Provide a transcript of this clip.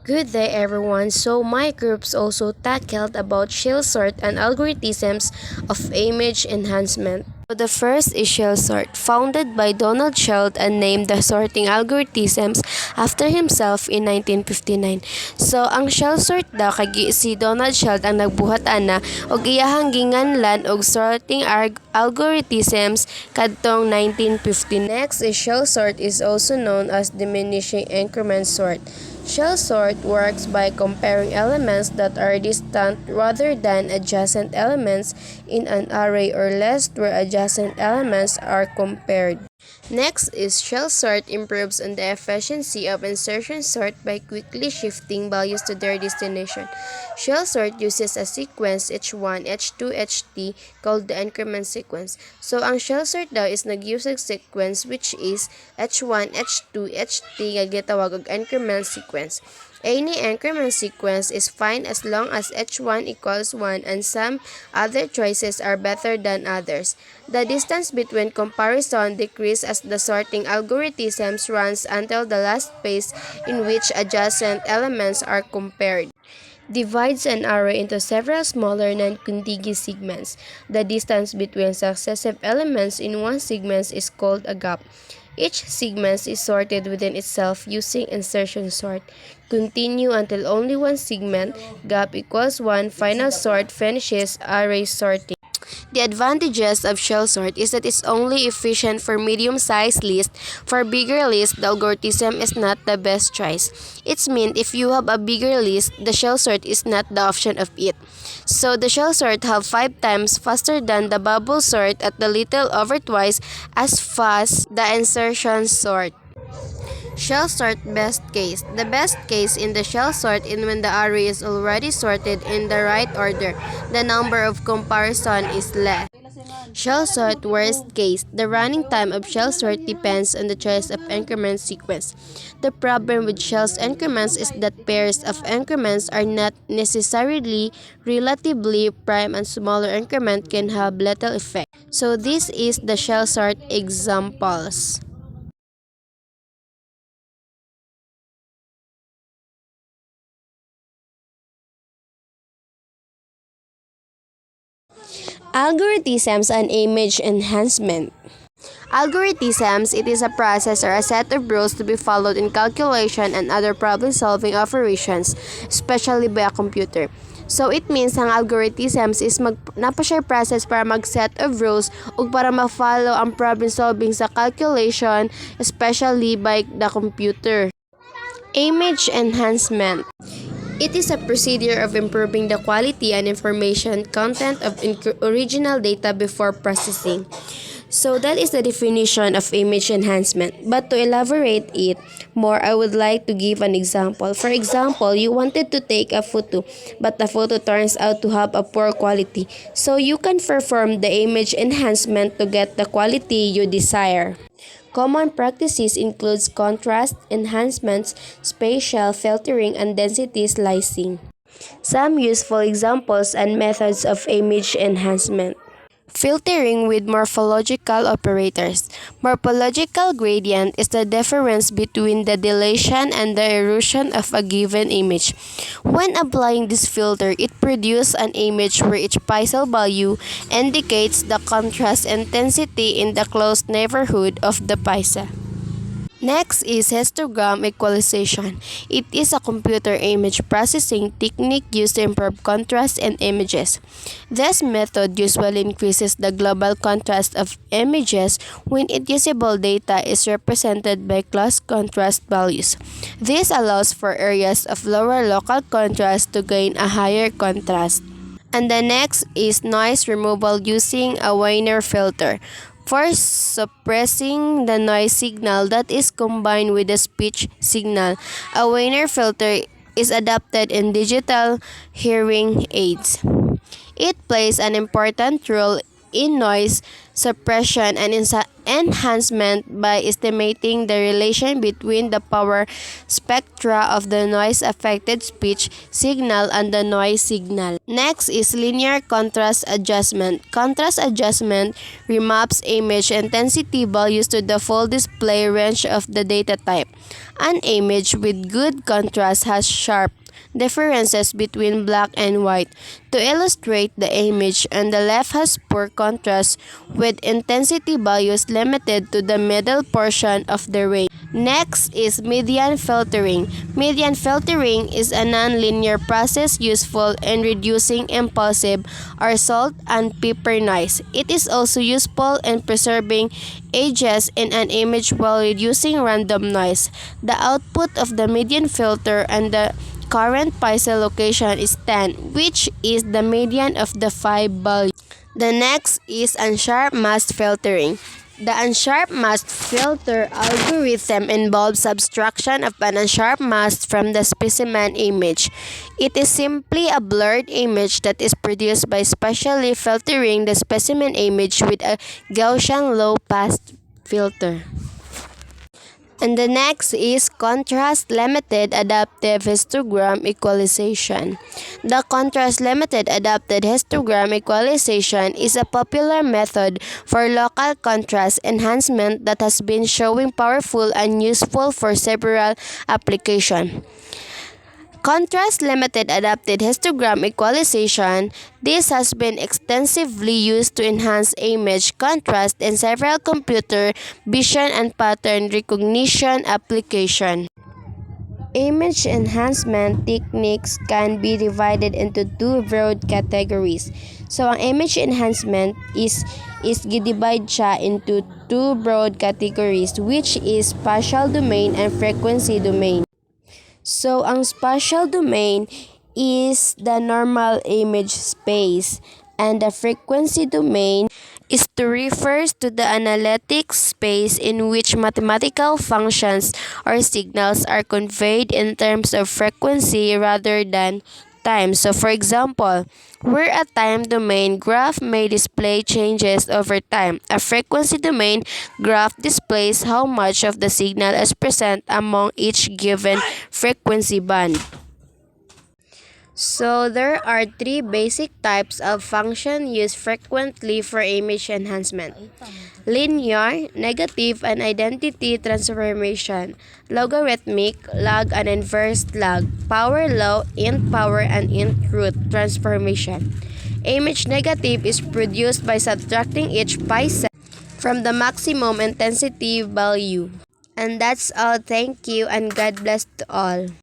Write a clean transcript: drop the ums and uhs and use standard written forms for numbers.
Good day everyone. So my groups also tackled about shell sort and algorithms of image enhancement. So the first is shell sort, founded by Donald Shell and named the sorting algorithms after himself in 1959. So ang shell sort daw kay si Donald Shell ang nagbuhat ana og iyahang ginganlan og sorting algorithms kadtong 1950. Next is shell sort is also known as diminishing increment sort. Shell sort works by comparing elements that are distant rather than adjacent elements in an array or less where adjacent elements are compared. Next is shell sort improves on the efficiency of insertion sort by quickly shifting values to their destination. Shell sort uses a sequence H1, H2, Ht called the increment sequence. So ang shell sort daw is nag-use of sequence which is H1, H2, Ht nga gitawag og increment sequence. Any increment sequence is fine as long as h1 equals 1 and some other choices are better than others. The distance between comparison decreases as the sorting algorithms runs until the last phase in which adjacent elements are compared. Divides an array into several smaller non-contiguous segments. The distance between successive elements in one segment is called a gap. Each segment is sorted within itself using insertion sort. Continue until only one segment, gap equals 1, final sort finishes array sorting. The advantages of shell sort is that it's only efficient for medium-sized lists. For bigger lists, the algorithm is not the best choice. It's mean if you have a bigger list, the shell sort is not the option of it. So the shell sort have 5 times faster than the bubble sort at the little over twice as fast the insertion sort. Shell sort best case. The best case in the shell sort is when the array is already sorted in the right order. The number of comparison is less. Shell sort worst case. The running time of shell sort depends on the choice of increment sequence. The problem with shell's increments is that pairs of increments are not necessarily relatively prime and smaller increment can have little effect. So this is the shell sort examples. Algorithms and image enhancement. Algorithms, it is a process or a set of rules to be followed in calculation and other problem-solving operations, especially by a computer. So it means ang algorithms is napasiya process para mag-set of rules ug para ma-follow ang problem-solving sa calculation, especially by the computer. Image enhancement. It is a procedure of improving the quality and information content of original data before processing. So that is the definition of image enhancement. But to elaborate it more, I would like to give an example. For example, you wanted to take a photo, but the photo turns out to have a poor quality. So you can perform the image enhancement to get the quality you desire. Common practices includes contrast enhancements, spatial filtering, and density slicing. Some useful examples and methods of image enhancement. Filtering with morphological operators. Morphological gradient is the difference between the dilation and the erosion of a given image. When applying this filter, it produces an image where each pixel value indicates the contrast intensity in the close neighborhood of the pixel. Next is histogram equalization. It is a computer image processing technique used to improve contrast in images. This method usually increases the global contrast of images when its usable data is represented by close contrast values. This allows for areas of lower local contrast to gain a higher contrast. And the next is noise removal using a Wiener filter. For suppressing the noise signal that is combined with the speech signal, a Wiener filter is adapted in digital hearing aids. It plays an important role in noise suppression, and enhancement by estimating the relation between the power spectra of the noise-affected speech signal and the noise signal. Next is linear contrast adjustment. Contrast adjustment remaps image intensity values to the full display range of the data type. An image with good contrast has sharp differences between black and white. To illustrate, the image on the left has poor contrast with intensity values limited to the middle portion of the range. Next is median filtering. Median filtering is a nonlinear process useful in reducing impulsive or salt and pepper noise. It is also useful in preserving edges in an image while reducing random noise. The output of the median filter and the current pixel location is 10, which is the median of the 5 values. The next is unsharp mask filtering. The unsharp mask filter algorithm involves subtraction of an unsharp mask from the specimen image. It is simply a blurred image that is produced by specially filtering the specimen image with a Gaussian low-pass filter. And the next is contrast-limited adaptive histogram equalization. The contrast-limited adapted histogram equalization is a popular method for local contrast enhancement that has been showing powerful and useful for several applications. Contrast-limited adapted histogram equalization. This has been extensively used to enhance image contrast in several computer vision and pattern recognition applications. Image enhancement techniques can be divided into two broad categories. So, ang image enhancement is gidivide siya into two broad categories, which is spatial domain and frequency domain. So, ang spatial domain is the normal image space, and the frequency domain is to refers to the analytic space in which mathematical functions or signals are conveyed in terms of frequency rather than time. So, for example, where a time domain graph may display changes over time, a frequency domain graph displays how much of the signal is present among each given frequency band. So, there are three basic types of function used frequently for image enhancement: linear, negative and identity transformation, logarithmic, log and inverse log, power law, int power and int root transformation. Image negative is produced by subtracting each pixel from the maximum intensity value. And that's all. Thank you and God bless to all.